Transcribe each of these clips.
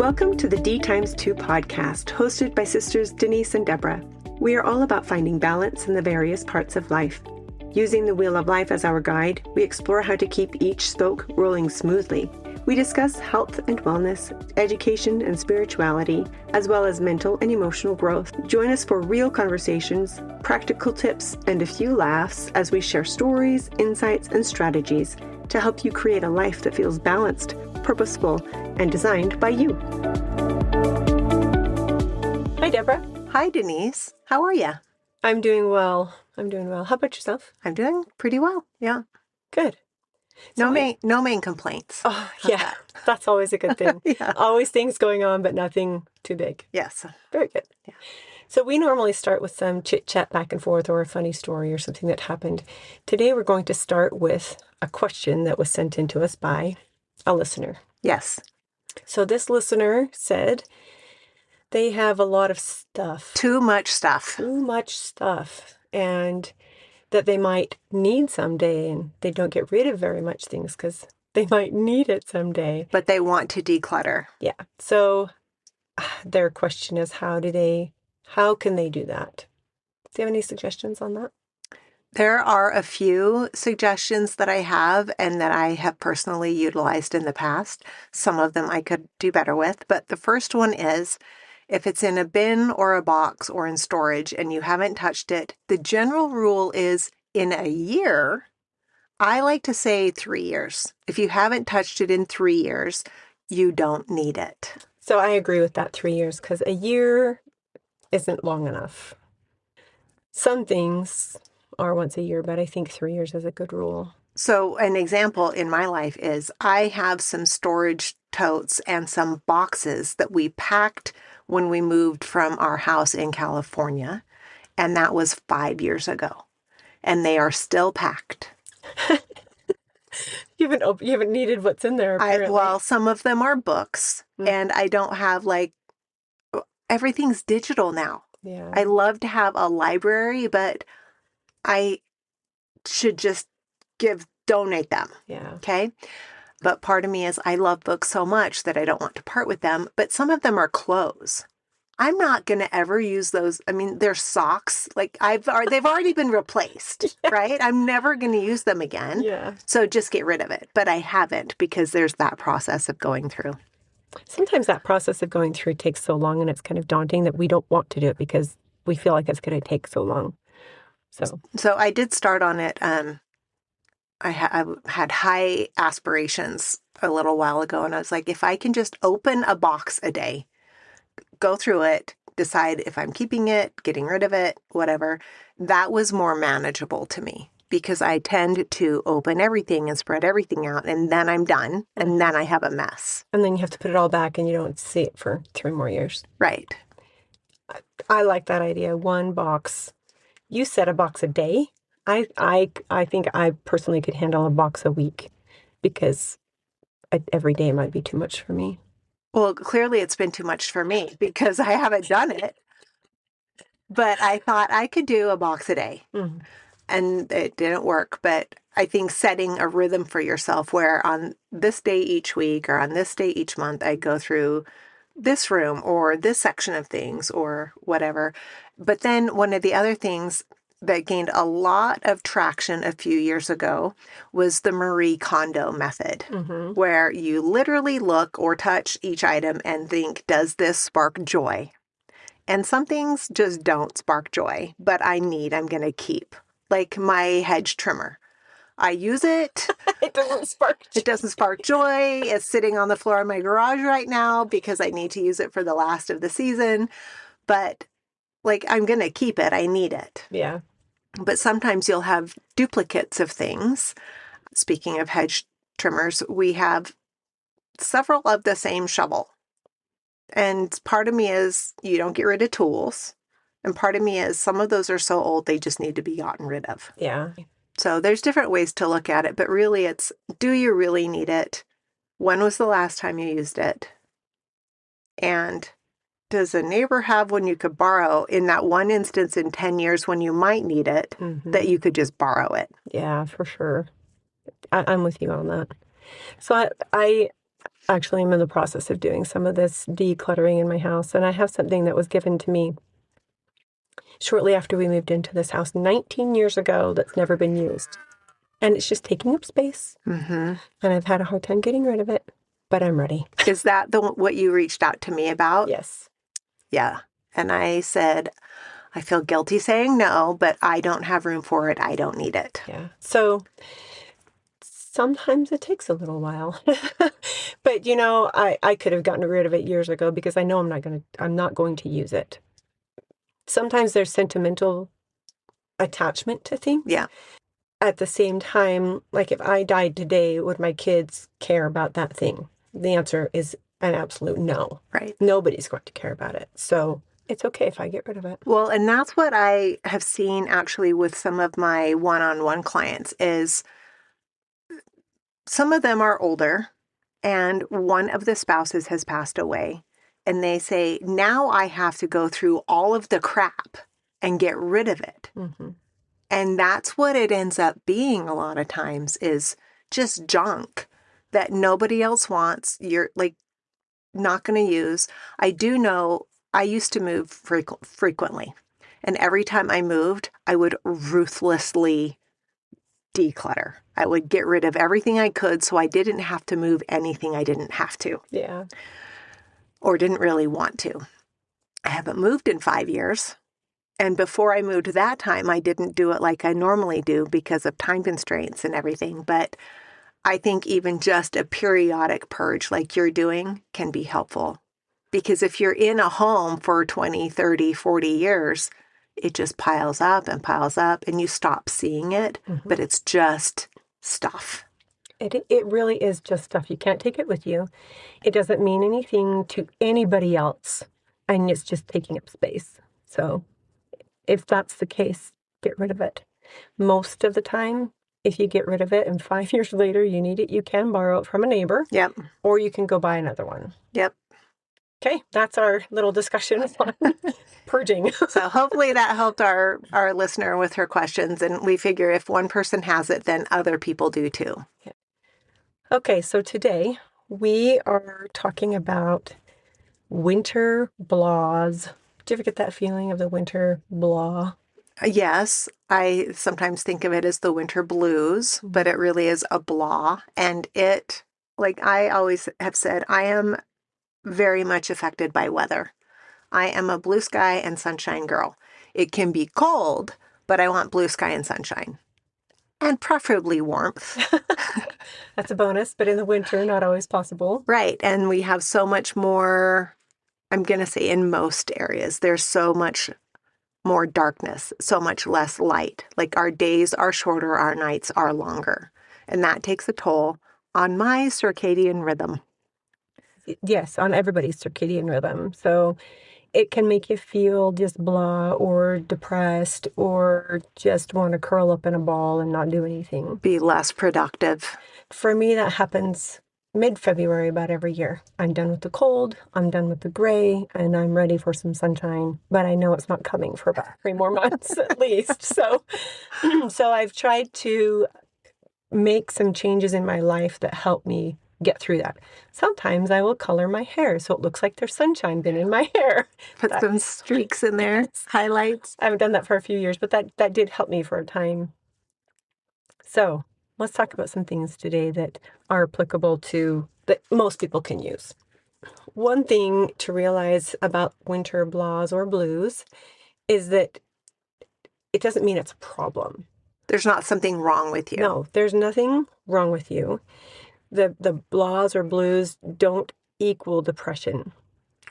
Welcome to the D times 2 podcast, hosted by sisters Denise and Deborah. We are all about finding balance in the various parts of life. Using the wheel of life as our guide, we explore how to keep each spoke rolling smoothly. We discuss health and wellness, education and spirituality, as well as mental and emotional growth. Join us for real conversations, practical tips, and a few laughs as we share stories, insights, and strategies to help you create a life that feels balanced, purposeful, and designed by you. Hi, Deborah. Hi, Denise. How are you? I'm doing well. How about yourself? I'm doing pretty well. Yeah. Good. No main complaints. Oh, yeah. That's always a good thing. Yeah. Always things going on, but nothing too big. Yes. Very good. Yeah. So we normally start with some chit-chat back and forth or a funny story or something that happened. Today we're going to start with a question that was sent in to us by a listener. Yes. So this listener said they have a lot of stuff. Too much stuff. And that they might need someday, and they don't get rid of very much things because they might need it someday. But they want to declutter. Yeah. So their question is, how can they do that? Do you have any suggestions on that? There are a few suggestions that I have and that I have personally utilized in the past. Some of them I could do better with. But the first one is, if it's in a bin or a box or in storage and you haven't touched it, the general rule is in a year. I like to say 3 years. If you haven't touched it in 3 years, you don't need it. So I agree with that 3 years, because a year isn't long enough. Some things are once a year, but I think 3 years is a good rule. So an example in my life is I have some storage totes and some boxes that we packed when we moved from our house in California, and that was 5 years ago, and they are still packed. You haven't needed what's in there, apparently. Well, some of them are books, and I don't have, everything's digital now. Yeah. I love to have a library, but I should just donate them. Yeah. Okay? But part of me is I love books so much that I don't want to part with them. But some of them are clothes. I'm not going to ever use those. I mean, they're socks. They've already been replaced, right? I'm never going to use them again. Yeah. So just get rid of it. But I haven't, because there's that process of going through. Sometimes that process of going through takes so long, and it's kind of daunting that we don't want to do it because we feel like it's going to take so long. So I did start on it. I had high aspirations a little while ago, and I was like, if I can just open a box a day, go through it, decide if I'm keeping it, getting rid of it, whatever, that was more manageable to me, because I tend to open everything and spread everything out, and then I'm done, and then I have a mess. And then you have to put it all back, and you don't see it for 3 more years. Right. I like that idea. One box. You said a box a day. I think I personally could handle a box a week, because every day might be too much for me. Well, clearly it's been too much for me because I haven't done it. But I thought I could do a box a day. Mm-hmm. And it didn't work. But I think setting a rhythm for yourself where on this day each week or on this day each month, I go through this room or this section of things or whatever. But then one of the other things that gained a lot of traction a few years ago was the Marie Kondo method, where you literally look or touch each item and think, does this spark joy? And some things just don't spark joy, but I'm going to keep. Like my hedge trimmer. I use it. It doesn't spark joy. It doesn't spark joy. It's sitting on the floor in my garage right now because I need to use it for the last of the season. But I'm going to keep it. I need it. Yeah. But sometimes you'll have duplicates of things. Speaking of hedge trimmers, we have several of the same shovel. And part of me is you don't get rid of tools. And part of me is some of those are so old, they just need to be gotten rid of. Yeah. So there's different ways to look at it. But really, it's, do you really need it? When was the last time you used it? And does a neighbor have one you could borrow in that one instance in 10 years when you might need it, that you could just borrow it? Yeah, for sure. I'm with you on that. So I Actually, I'm in the process of doing some of this decluttering in my house, and I have something that was given to me shortly after we moved into this house 19 years ago that's never been used. And it's just taking up space. Mm-hmm. And I've had a hard time getting rid of it, but I'm ready. Is that what you reached out to me about? Yes. Yeah. And I said, I feel guilty saying no, but I don't have room for it. I don't need it. Yeah. So sometimes it takes a little while. But I could have gotten rid of it years ago because I know I'm not going to use it. Sometimes there's sentimental attachment to things. Yeah. At the same time, like if I died today, would my kids care about that thing? The answer is an absolute no. Right. Nobody's going to care about it. So it's okay if I get rid of it. Well, and that's what I have seen actually with some of my one-on-one clients is some of them are older and one of the spouses has passed away. And they say, now I have to go through all of the crap and get rid of it. Mm-hmm. And that's what it ends up being a lot of times is just junk that nobody else wants. You're like not going to use. I do know I used to move frequently. And every time I moved, I would ruthlessly declutter. I would get rid of everything I could so I didn't have to move anything I didn't have to. Yeah. Or didn't really want to. I haven't moved in 5 years. And before I moved that time, I didn't do it like I normally do because of time constraints and everything. But I think even just a periodic purge like you're doing can be helpful. Because if you're in a home for 20, 30, 40 years, it just piles up and you stop seeing it. Mm-hmm. But it's just stuff. It really is just stuff. You can't take it with you. It doesn't mean anything to anybody else. And it's just taking up space. So if that's the case, get rid of it. Most of the time, if you get rid of it and 5 years later you need it, you can borrow it from a neighbor. Yep. Or you can go buy another one. Yep. Okay, that's our little discussion on purging. So hopefully that helped our listener with her questions. And we figure if one person has it, then other people do too. Yeah. Okay, so today we are talking about winter blahs. Do you ever get that feeling of the winter blah? Yes, I sometimes think of it as the winter blues, but it really is a blah. And it, like I always have said, I am very much affected by weather. I am a blue sky and sunshine girl. It can be cold, but I want blue sky and sunshine. And preferably warmth. That's a bonus, but in the winter, not always possible. Right. And we have so much more, I'm going to say in most areas, there's so much more darkness, so much less light. Like our days are shorter, our nights are longer. And that takes a toll on my circadian rhythm. Yes, on everybody's circadian rhythm. So it can make you feel just blah or depressed or just want to curl up in a ball and not do anything. Be less productive. For me, that happens mid-February about every year. I'm done with the cold, I'm done with the gray, and I'm ready for some sunshine. But I know it's not coming for about 3 more months at least. So I've tried to make some changes in my life that help me get through that. Sometimes I will color my hair so it looks like there's sunshine been in my hair. Put some streaks in there, highlights. I haven't done that for a few years, but that did help me for a time. So let's talk about some things today that are applicable to, that most people can use. One thing to realize about winter blahs or blues is that it doesn't mean it's a problem. There's not something wrong with you. No, there's nothing wrong with you. The blahs or blues don't equal depression.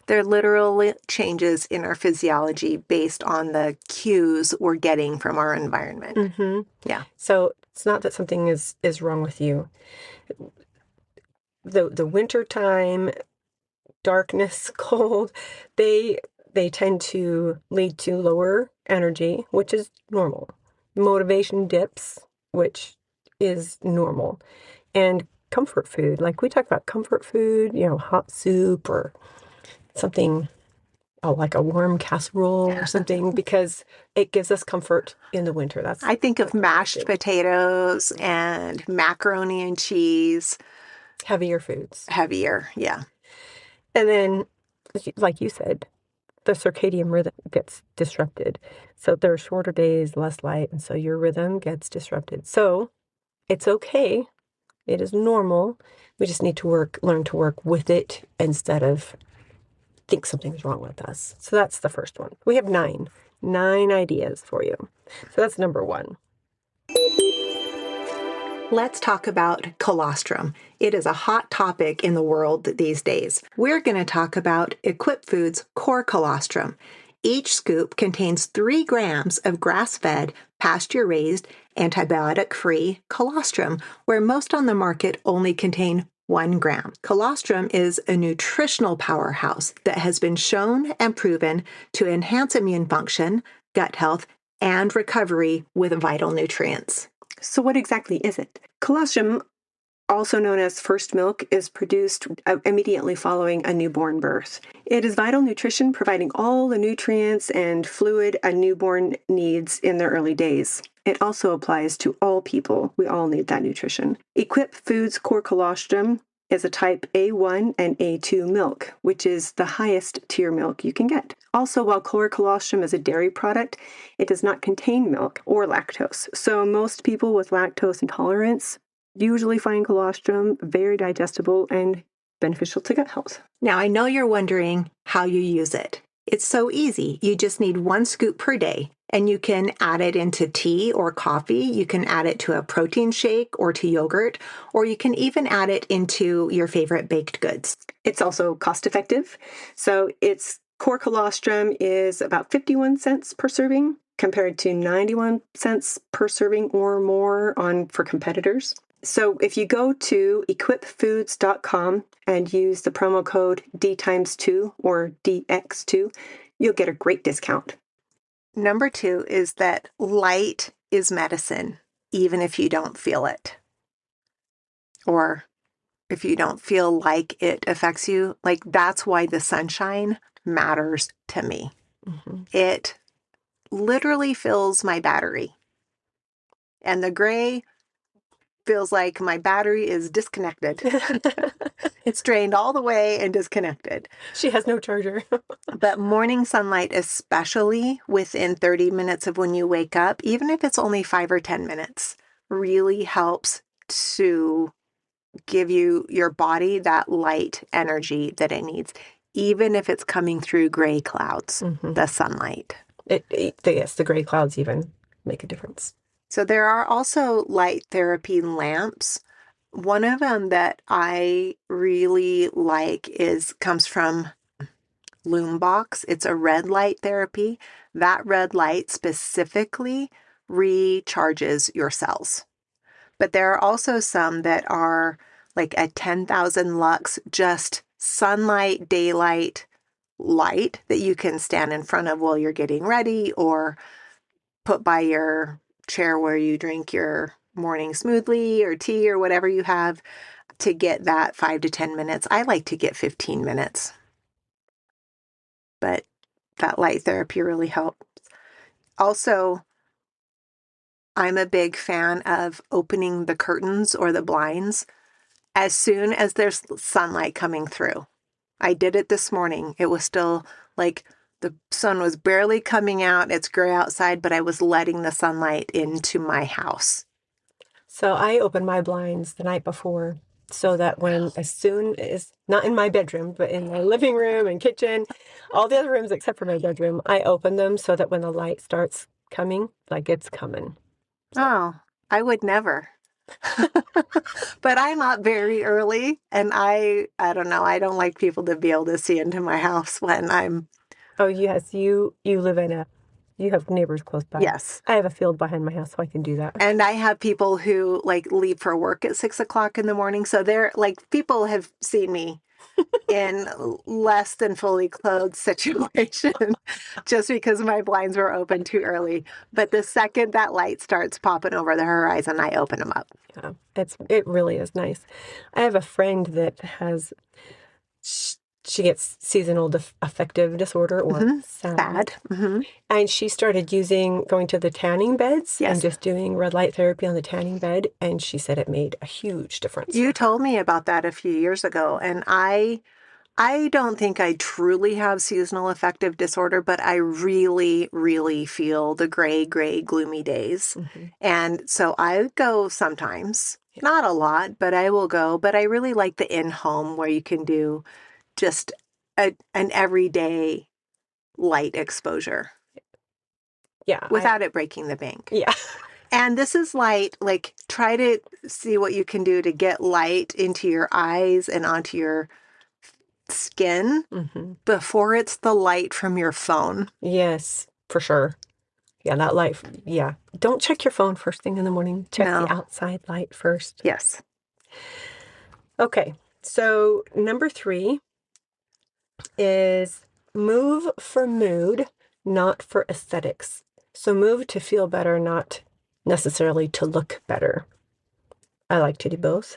They're literal changes in our physiology based on the cues we're getting from our environment. Mm-hmm. Yeah. So it's not that something is wrong with you. The winter time, darkness, cold, they tend to lead to lower energy, which is normal. Motivation dips, which is normal. And comfort food, like we talk about comfort food, hot soup or something like a warm casserole or something, because it gives us comfort in the winter. I think of mashed potatoes and macaroni and cheese. Heavier foods. heavier. Yeah. And then, like you said, the circadian rhythm gets disrupted. So there are shorter days, less light, and so your rhythm gets disrupted. So it's okay. It is normal. We just need to learn to work with it instead of think something's wrong with us. So that's the first one. We have nine ideas for you. So that's number one. Let's talk about colostrum. It is a hot topic in the world these days. We're going to talk about Equip Foods Core Colostrum. Each scoop contains 3 grams of grass-fed, pasture-raised, antibiotic-free colostrum, where most on the market only contain 1 gram. Colostrum is a nutritional powerhouse that has been shown and proven to enhance immune function, gut health, and recovery with vital nutrients. So what exactly is it? Colostrum, also known as first milk, is produced immediately following a newborn birth. It is vital nutrition, providing all the nutrients and fluid a newborn needs in their early days. It also applies to all people. We all need that nutrition. Equip Foods Core Colostrum is a type A1 and A2 milk, which is the highest tier milk you can get. Also, while core colostrum is a dairy product, it does not contain milk or lactose. So most people with lactose intolerance usually find colostrum very digestible and beneficial to gut health. Now, I know you're wondering how you use it. It's so easy. You just need 1 scoop per day, and you can add it into tea or coffee. You can add it to a protein shake or to yogurt, or you can even add it into your favorite baked goods. It's also cost effective. So its core colostrum is about 51 cents per serving compared to 91 cents per serving or more for competitors. So if you go to equipfoods.com and use the promo code D2 or DX2, you'll get a great discount. Number 2 is that light is medicine, even if you don't feel it. Or if you don't feel like it affects you, like that's why the sunshine matters to me. Mm-hmm. It literally fills my battery. And the gray feels like my battery is disconnected. It's drained all the way and disconnected. She has no charger. But morning sunlight, especially within 30 minutes of when you wake up, even if it's only 5 or 10 minutes, really helps to give your body that light energy that it needs, even if it's coming through gray clouds, the sunlight. Yes, the gray clouds even make a difference. So there are also light therapy lamps. One of them that I really like comes from Loombox. It's a red light therapy. That red light specifically recharges your cells. But there are also some that are like a 10,000 lux, just sunlight, daylight light that you can stand in front of while you're getting ready or put by your chair where you drink your morning smoothie or tea or whatever you have to get that 5 to 10 minutes. I like to get 15 minutes. But that light therapy really helps. Also, I'm a big fan of opening the curtains or the blinds as soon as there's sunlight coming through. I did it this morning. It was still like the sun was barely coming out. It's gray outside, but I was letting the sunlight into my house. So I open my blinds the night before so that as soon as, not in my bedroom, but in my living room and kitchen, all the other rooms except for my bedroom, I open them so that when the light starts coming, like it's coming. So. Oh, I would never. But I'm up very early and I don't know, I don't like people to be able to see into my house when I'm... Oh, yes, you live you have neighbors close by. Yes. I have a field behind my house, so I can do that. And I have people who leave for work at 6 o'clock in the morning. So they're people have seen me in less than fully clothed situation just because my blinds were open too early. But the second that light starts popping over the horizon, I open them up. Yeah, it really is nice. I have a friend that she gets seasonal affective disorder or SAD. And she started going to the tanning beds and just doing red light therapy on the tanning bed. And she said it made a huge difference. You told me about that a few years ago. And I don't think I truly have seasonal affective disorder, but I really, really feel the gray, gloomy days. And so I go sometimes, not a lot, but I will go. But I really like the in-home where you can do just an everyday light exposure. Yeah. Without it breaking the bank. Yeah. And this is light, like try to see what you can do to get light into your eyes and onto your skin before it's the light from your phone. Yes, for sure. Yeah, that light. Yeah. Don't check your phone first thing in the morning. Check the outside light first. Yes. Okay. So number 3 is move for mood, not for aesthetics. So move to feel better, not necessarily to look better. I like to do both.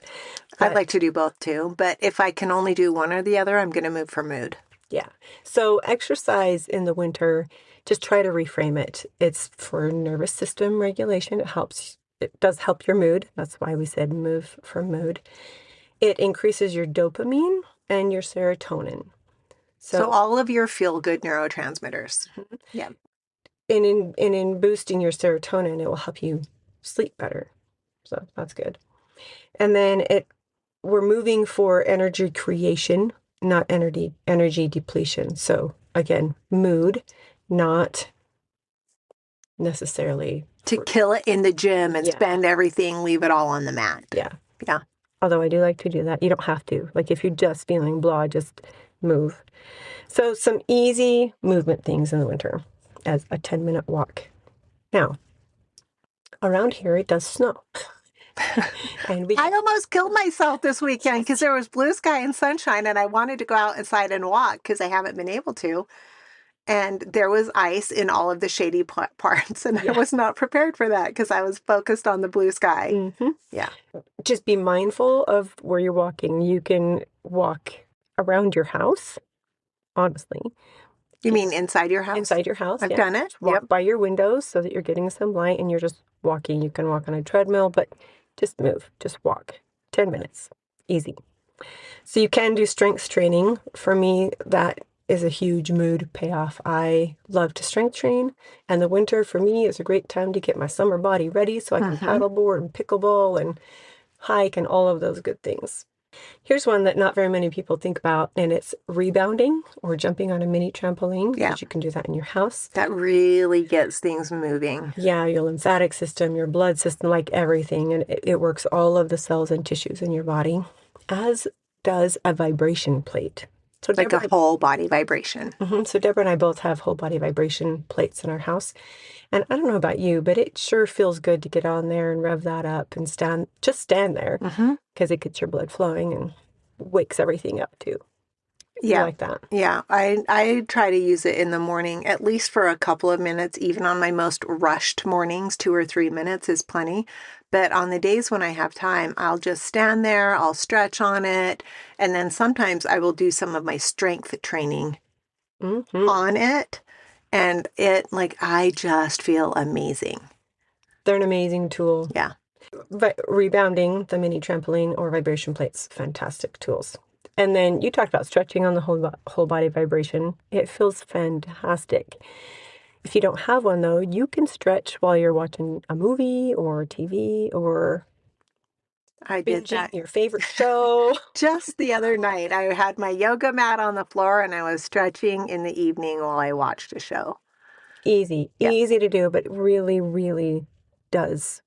I'd like to do both too, but if I can only do one or the other, I'm going to move for mood. Yeah. So exercise in the winter, just try to reframe it. It's for nervous system regulation. It does help your mood. That's why we said move for mood. It increases your dopamine and your serotonin. So all of your feel-good neurotransmitters. Yeah. And in boosting your serotonin, it will help you sleep better. So that's good. And then we're moving for energy creation, not energy depletion. So again, mood, not necessarily to kill it in the gym and spend everything, leave it all on the mat. Yeah. Yeah. Although I do like to do that. You don't have to. Like if you're just feeling blah, just move. So some easy movement things in the winter as a 10-minute walk. Now, around here it does snow. And I almost killed myself this weekend because there was blue sky and sunshine and I wanted to go outside and walk because I haven't been able to. And there was ice in all of the shady parts and I was not prepared for that because I was focused on the blue sky. Yeah. Just be mindful of where you're walking. You can walk around your house, honestly. You mean inside your house? Inside your house, I've done it. Just walk by your windows so that you're getting some light and you're just walking. You can walk on a treadmill, but just move. Just walk. 10 minutes. Easy. So you can do strength training. For me, that is a huge mood payoff. I love to strength train, and the winter for me is a great time to get my summer body ready so I can paddleboard and pickleball and hike and all of those good things. Here's one that not very many people think about, and it's rebounding or jumping on a mini trampoline. Yeah. You can do that in your house. That really gets things moving. Yeah, your lymphatic system, your blood system, like everything. And it works all of the cells and tissues in your body, as does a vibration plate. So like a whole body vibration. So Deborah and I both have whole body vibration plates in our house. And I don't know about you, but it sure feels good to get on there and rev that up and stand there because it gets your blood flowing and wakes everything up too. Yeah. I like that. Yeah. I try to use it in the morning, at least for a couple of minutes, even on my most rushed mornings. 2 or 3 minutes is plenty. But on the days when I have time, I'll just stand there, I'll stretch on it. And then sometimes I will do some of my strength training on it. And I just feel amazing. They're an amazing tool. Yeah. But rebounding, the mini trampoline or vibration plates, fantastic tools. And then you talked about stretching on the whole body vibration. It feels fantastic. If you don't have one, though, you can stretch while you're watching a movie or TV or I did that. Your favorite show. Just the other night, I had my yoga mat on the floor and I was stretching in the evening while I watched a show. Easy to do, but really, really does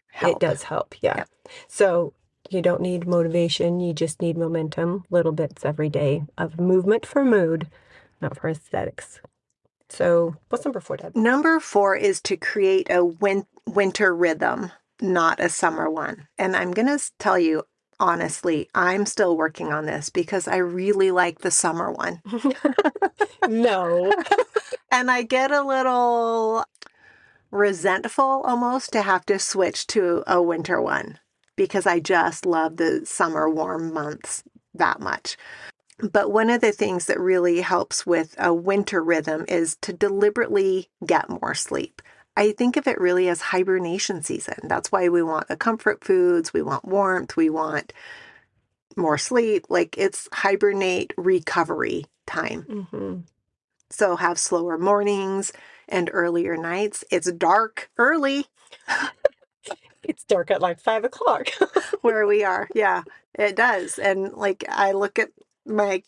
help. It does help, yeah. Yep. So you don't need motivation. You just need momentum, little bits every day of movement for mood, not for aesthetics. So what's number 4, Deb? Number 4 is to create a winter rhythm, not a summer one. And I'm going to tell you, honestly, I'm still working on this because I really like the summer one. No. And I get a little resentful almost to have to switch to a winter one because I just love the summer warm months that much. But one of the things that really helps with a winter rhythm is to deliberately get more sleep. I think of it really as hibernation season. That's why we want the comfort foods, we want warmth, we want more sleep. Like it's hibernate recovery time. Mm-hmm. So have slower mornings and earlier nights. It's dark early It's dark at like 5 o'clock. where we are. Yeah, it does. And like I look at my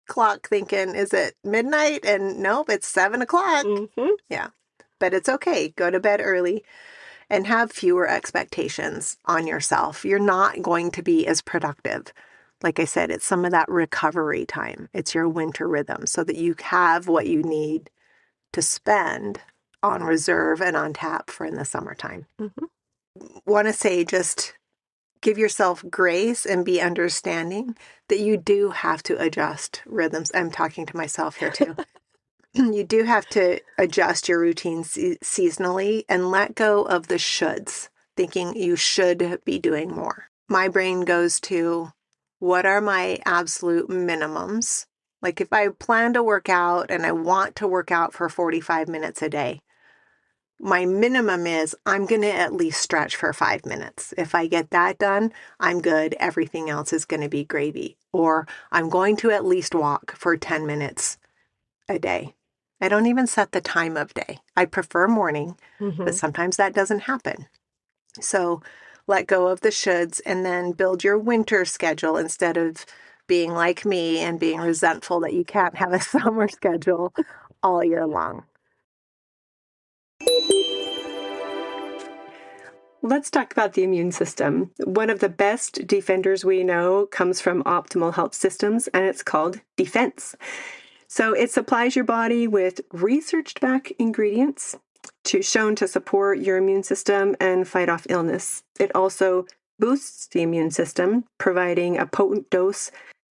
clock thinking, is it midnight? And nope, it's 7 o'clock. Mm-hmm. Yeah, but it's okay. Go to bed early and have fewer expectations on yourself. You're not going to be as productive. Like I said, it's some of that recovery time. It's your winter rhythm so that you have what you need to spend on reserve and on tap for in the summertime. Mm-hmm. Want to say just give yourself grace and be understanding that you do have to adjust rhythms. I'm talking to myself here too. You do have to adjust your routine seasonally and let go of the shoulds, thinking you should be doing more. My brain goes to what are my absolute minimums? Like if I plan to work out and I want to work out for 45 minutes a day, my minimum is I'm going to at least stretch for 5 minutes. If I get that done, I'm good. Everything else is going to be gravy. Or I'm going to at least walk for 10 minutes a day. I don't even set the time of day. I prefer morning, but sometimes that doesn't happen. So let go of the shoulds and then build your winter schedule instead of being like me and being resentful that you can't have a summer schedule all year long. Let's talk about the immune system. One of the best defenders we know comes from Optimal Health Systems, and it's called Defense. So it supplies your body with researched back ingredients shown to support your immune system and fight off illness. It also boosts the immune system, providing a potent dose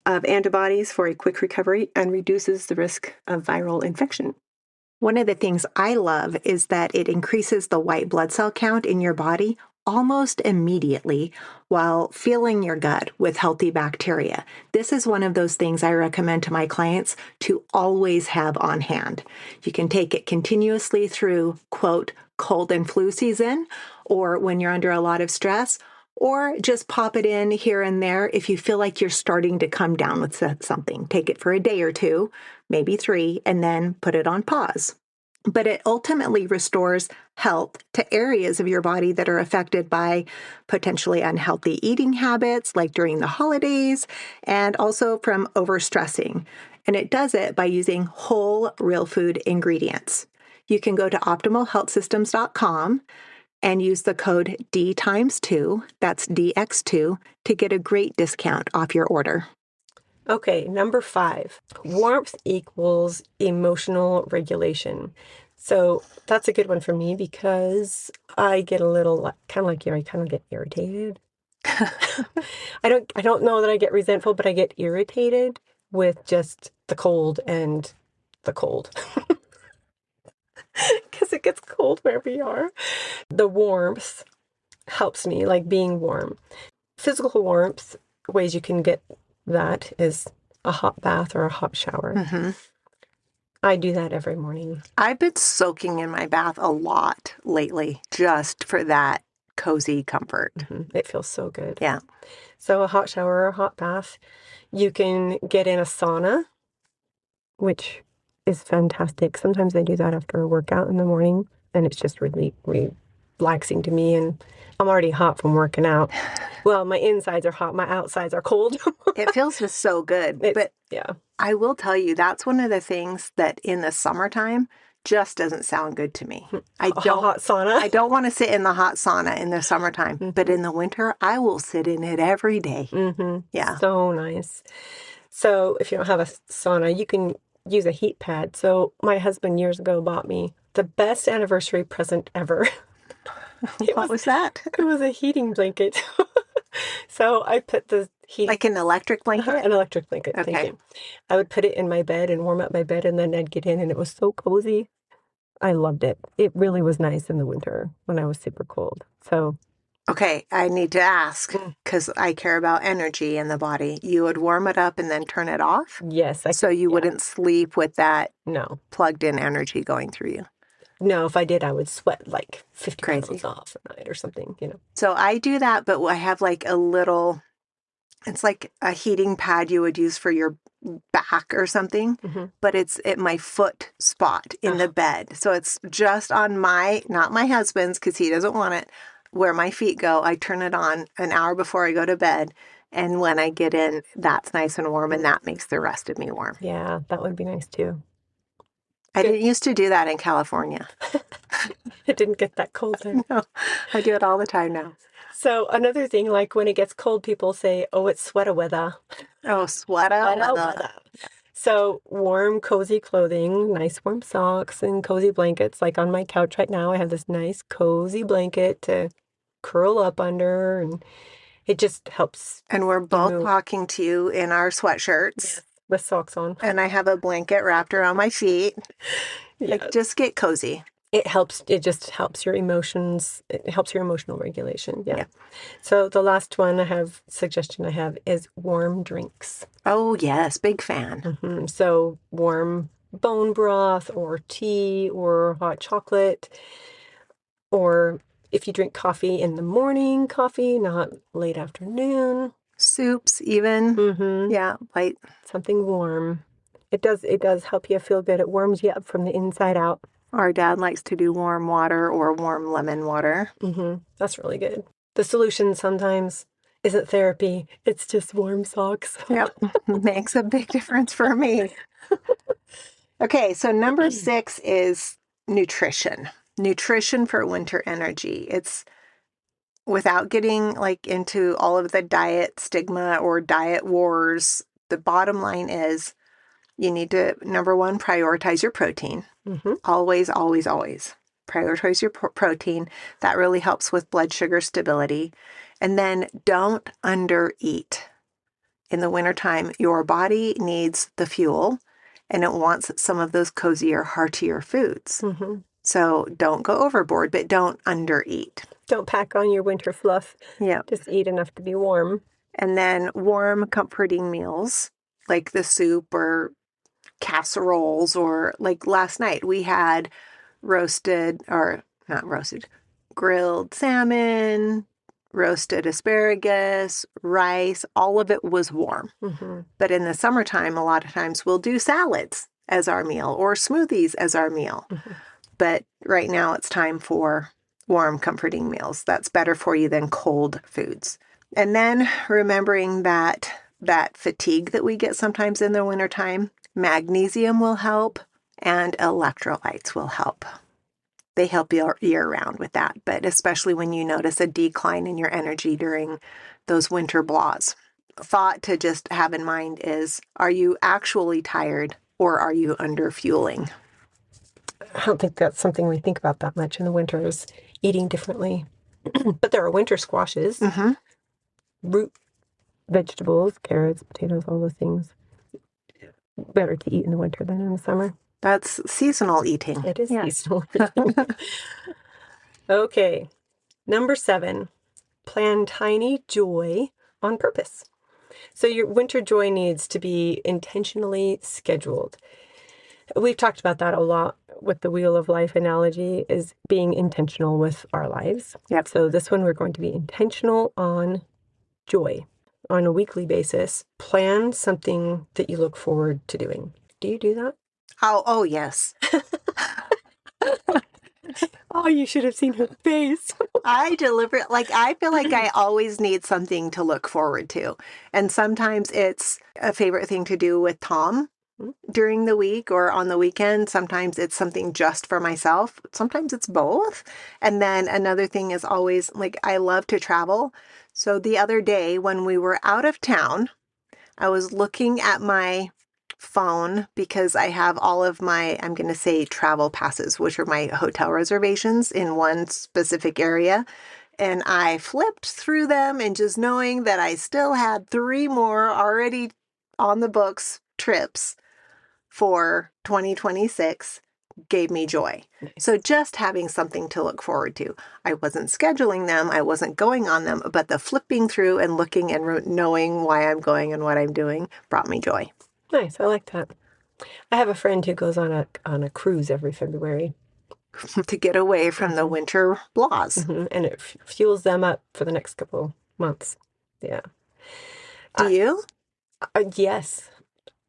of antibodies for a quick recovery and reduces the risk of viral infection. One of the things I love is that it increases the white blood cell count in your body almost immediately while filling your gut with healthy bacteria. This is one of those things I recommend to my clients to always have on hand. You can take it continuously through, quote, cold and flu season, or when you're under a lot of stress, or just pop it in here and there if you feel like you're starting to come down with something. Take it for a day or two, maybe 3, and then put it on pause. But it ultimately restores health to areas of your body that are affected by potentially unhealthy eating habits, like during the holidays, and also from overstressing. And it does it by using whole, real food ingredients. You can go to optimalhealthsystems.com and use the code D times 2, that's DX2, to get a great discount off your order. Okay, number 5, warmth equals emotional regulation. So that's a good one for me because I get a little, kind of like you, I kind of get irritated. I don't know that I get resentful, but I get irritated with just the cold and the cold. Because it gets cold where we are. The warmth helps me, like being warm. Physical warmth, ways you can get that is a hot bath or a hot shower. Mm-hmm. I do that every morning. I've been soaking in my bath a lot lately just for that cozy comfort. Mm-hmm. It feels so good. Yeah. So a hot shower or a hot bath. You can get in a sauna, which is fantastic. Sometimes I do that after a workout in the morning, and it's just really relaxing to me. And I'm already hot from working out. Well, my insides are hot, my outsides are cold. It feels just so good. But yeah, I will tell you, that's one of the things that in the summertime just doesn't sound good to me. a hot sauna. I don't want to sit in the hot sauna in the summertime, but in the winter, I will sit in it every day. Mm-hmm. Yeah. So nice. So if you don't have a sauna, you can use a heat pad. So my husband years ago bought me the best anniversary present ever. What was that? It was a heating blanket. So I put the heat... Like an electric blanket? An electric blanket, Okay. Thank you. I would put it in my bed and warm up my bed, and then I'd get in, and it was so cozy. I loved it. It really was nice in the winter when I was super cold. So Okay, I need to ask Mm. because I care about energy in the body. You would warm it up and then turn it off? Yes. So you Yeah. wouldn't sleep with that No. plugged in energy going through you. No, if I did, I would sweat like 50 Crazy. pounds off at night or something, you know. So I do that, but I have like a little, it's like a heating pad you would use for your back or something, Mm-hmm. but it's at my foot spot in the bed. So it's just on not my husband's because he doesn't want it, where my feet go. I turn it on an hour before I go to bed. And when I get in, that's nice and warm, and that makes the rest of me warm. Yeah, that would be nice too. I Good. didn't used to do that in California. It didn't get that cold there. No, I do it all the time now. So another thing, like when it gets cold, people say, "Oh, it's sweater weather." Oh, sweater weather. So warm, cozy clothing, nice warm socks and cozy blankets. Like on my couch right now, I have this nice cozy blanket to curl up under, and it just helps And we're you both move. talking to you in our sweatshirts. Yes, with socks on. And I have a blanket wrapped around my feet. Like, Yeah, just get cozy. it helps. It just helps your emotions. It helps your emotional regulation. Yeah. Yeah. So the last suggestion I have is warm drinks. Oh, yes. Big fan. So warm bone broth or tea or hot chocolate, or if you drink coffee in the morning, coffee, not late afternoon. Soups, even. Mm-hmm. Yeah, light. Something warm. It does help you feel good. It warms you up from the inside out. Our dad likes to do warm water or warm lemon water. That's really good. The solution sometimes isn't therapy. It's just warm socks. Yep. Makes a big difference for me. Okay, so number 6 is nutrition. Nutrition for winter energy. It's without getting like into all of the diet stigma or diet wars. The bottom line is you need to, number 1, prioritize your protein. Always, always, always prioritize your protein. That really helps with blood sugar stability. And then don't undereat. In the wintertime, your body needs the fuel and it wants some of those cozier, heartier foods. So don't go overboard, but don't undereat. Don't pack on your winter fluff. Yeah. Just eat enough to be warm. And then warm, comforting meals like the soup or casseroles, or like last night we had grilled salmon, roasted asparagus, rice. All of it was warm. But in the summertime, a lot of times we'll do salads as our meal or smoothies as our meal. But right now it's time for warm, comforting meals. That's better for you than cold foods. And then remembering that fatigue that we get sometimes in the wintertime, magnesium will help and electrolytes will help. They help you year round with that, but especially when you notice a decline in your energy during those winter blahs. Thought to just have in mind is, are you actually tired or are you under fueling? I don't think that's something we think about that much in the winters, eating differently. But there are winter squashes, root vegetables, carrots, potatoes, all those things. Better to eat in the winter than in the summer. That's seasonal eating. It is seasonal eating. Okay. Number 7, plan tiny joy on purpose. So your winter joy needs to be intentionally scheduled. We've talked about that a lot with the wheel of life analogy, is being intentional with our lives. Yep. So this one, we're going to be intentional on joy. On a weekly basis, plan something that you look forward to doing. Do you do that? Oh yes. Oh, you should have seen her face. I feel like I always need something to look forward to. And sometimes it's a favorite thing to do with Tom during the week or on the weekend. Sometimes it's something just for myself. Sometimes it's both. And then another thing is always, like, I love to travel. So the other day when we were out of town, I was looking at my phone because I have all of my, I'm going to say, travel passes, which are my hotel reservations in one specific area. And I flipped through them, and just knowing that I still had 3 more already on the books trips for 2026 gave me joy. Nice. So just having something to look forward to. I wasn't scheduling them. I wasn't going on them, but the flipping through and looking and knowing why I'm going and what I'm doing brought me joy. Nice. I like that. I have a friend who goes on a cruise every February. To get away from the winter blahs. And it fuels them up for the next couple months. Yeah. Do you? Yes.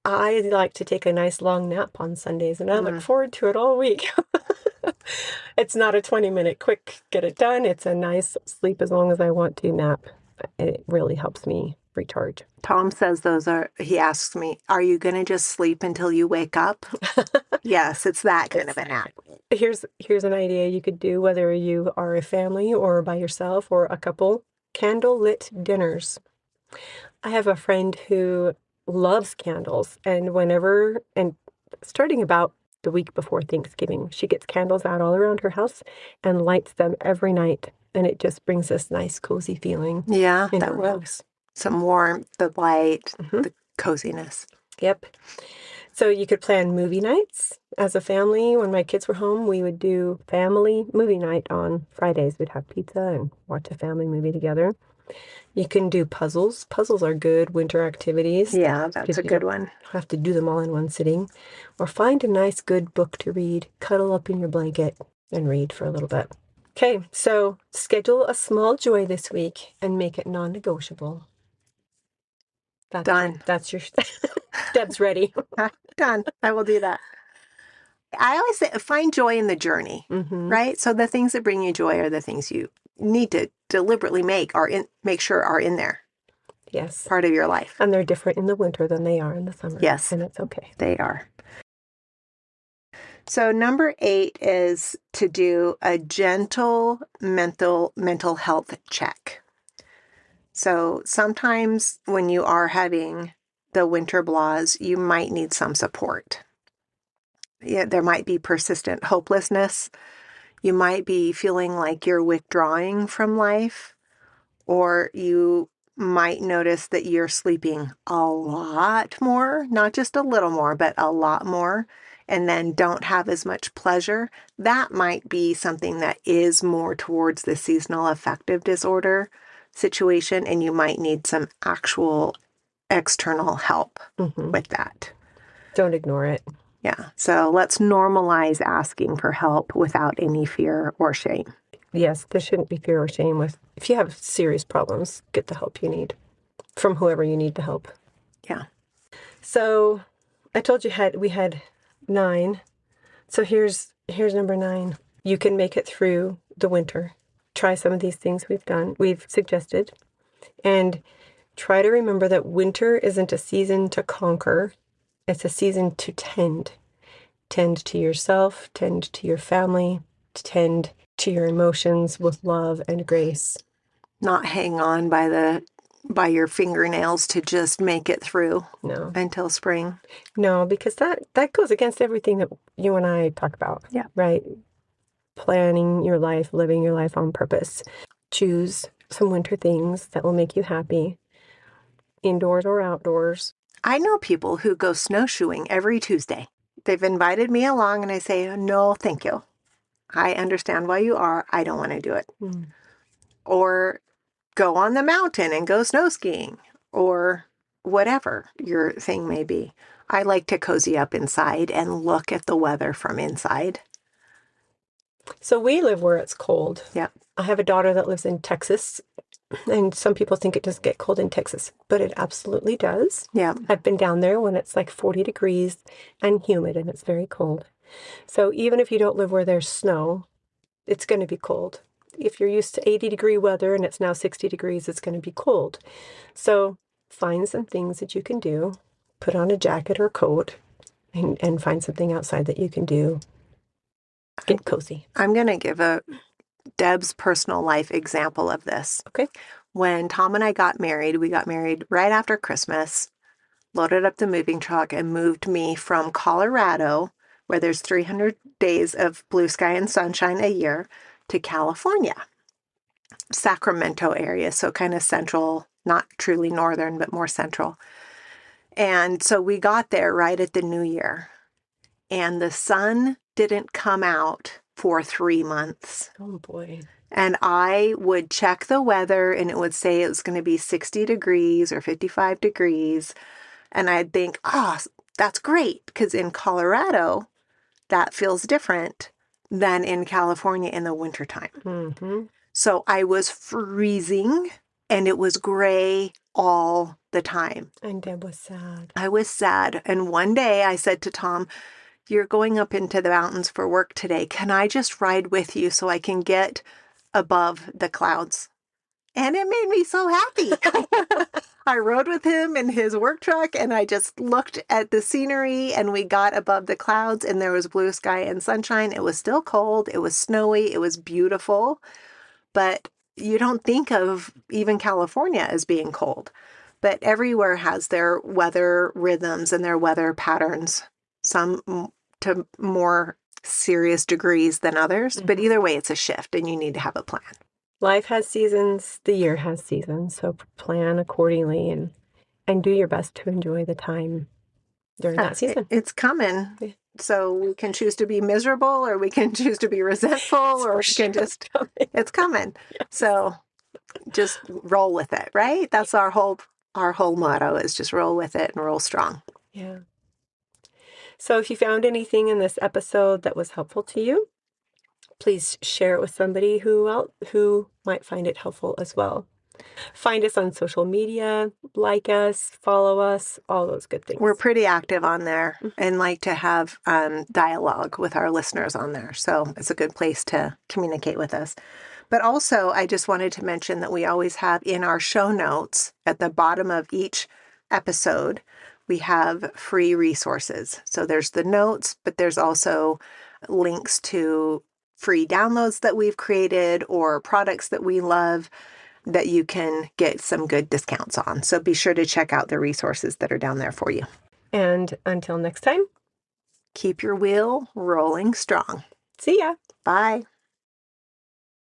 I like to take a nice long nap on Sundays, and I look forward to it all week. It's not a 20-minute quick get it done. It's a nice sleep as long as I want to nap. It really helps me recharge. Tom says he asks me, are you going to just sleep until you wake up? Yes, it's that kind of a nap. Here's an idea you could do, whether you are a family or by yourself or a couple: candle-lit dinners. I have a friend who loves candles, and starting about the week before Thanksgiving, she gets candles out all around her house and lights them every night, and it just brings this nice cozy feeling. Yeah, in that her house. Some warmth, the light, the coziness. Yep. So you could plan movie nights as a family. When my kids were home, we would do family movie night on Fridays. We'd have pizza and watch a family movie together. You can do puzzles. Puzzles are good winter activities. Yeah, that's a good one. You don't have to do them all in one sitting. Or find a nice, good book to read. Cuddle up in your blanket and read for a little bit. Okay, so schedule a small joy this week and make it non-negotiable. Done. That's your... Deb's ready. Done. I will do that. I always say find joy in the journey, right? So the things that bring you joy are the things you need to deliberately make sure are in there. Yes. Part of your life. And they're different in the winter than they are in the summer. Yes. And it's okay. They are. So number 8 is to do a gentle mental health check. So sometimes when you are having the winter blahs, you might need some support. Yeah, there might be persistent hopelessness. You might be feeling like you're withdrawing from life, or you might notice that you're sleeping a lot more, not just a little more, but a lot more, and then don't have as much pleasure. That might be something that is more towards the seasonal affective disorder situation, and you might need some actual external help with that. Don't ignore it. Yeah. So let's normalize asking for help without any fear or shame. Yes, there shouldn't be fear or shame if you have serious problems, get the help you need from whoever you need the help. Yeah. So I told you we had 9. So here's number 9. You can make it through the winter. Try some of these things we've suggested, and try to remember that winter isn't a season to conquer. It's a season to tend. Tend to yourself, tend to your family, tend to your emotions with love and grace. Not hang on by your fingernails to just make it through until spring. No, because that goes against everything that you and I talk about. Yeah. Right? Planning your life, living your life on purpose. Choose some winter things that will make you happy, indoors or outdoors. I know people who go snowshoeing every Tuesday. They've invited me along, and I say, no, thank you. I understand why you are. I don't want to do it. Or go on the mountain and go snow skiing, or whatever your thing may be. I like to cozy up inside and look at the weather from inside. So we live where it's cold. Yeah. I have a daughter that lives in Texas, and some people think it doesn't get cold in Texas, but it absolutely does. Yeah. I've been down there when it's like 40 degrees and humid, and it's very cold. So even if you don't live where there's snow, it's going to be cold. If you're used to 80-degree weather and it's now 60 degrees, it's going to be cold. So find some things that you can do. Put on a jacket or coat and find something outside that you can do. Get cozy. I'm going to give Deb's personal life example of this. Okay. When Tom and I got married, we got married right after Christmas, loaded up the moving truck, and moved me from Colorado, where there's 300 days of blue sky and sunshine a year, to California, Sacramento area. So kind of central, not truly northern, but more central. And so we got there right at the new year, and the sun didn't come out for 3 months. Oh boy. And I would check the weather and it would say it was going to be 60 degrees or 55 degrees. And I'd think, oh, that's great. Because in Colorado, that feels different than in California in the wintertime. Mm-hmm. So I was freezing and it was gray all the time. And Deb was sad. I was sad. And one day I said to Tom, you're going up into the mountains for work today. Can I just ride with you so I can get above the clouds? And it made me so happy. I rode with him in his work truck and I just looked at the scenery and we got above the clouds and there was blue sky and sunshine. It was still cold. It was snowy. It was beautiful. But you don't think of even California as being cold. But everywhere has their weather rhythms and their weather patterns, some to more serious degrees than others. But either way, it's a shift and you need to have a plan. Life has seasons, the year has seasons, so plan accordingly and do your best to enjoy the time during that season. It's coming. Yeah. So we can choose to be miserable or we can choose to be resentful or we can just, it's coming. Yes. So just roll with it, right? That's our whole motto is just roll with it and roll strong. Yeah. So if you found anything in this episode that was helpful to you, please share it with somebody who might find it helpful as well. Find us on social media, like us, follow us, all those good things. We're pretty active on there and like to have dialogue with our listeners on there. So it's a good place to communicate with us. But also, I just wanted to mention that we always have in our show notes at the bottom of each episode, we have free resources. So there's the notes, but there's also links to free downloads that we've created or products that we love that you can get some good discounts on. So be sure to check out the resources that are down there for you. And until next time, Keep your wheel rolling strong. see ya. Bye.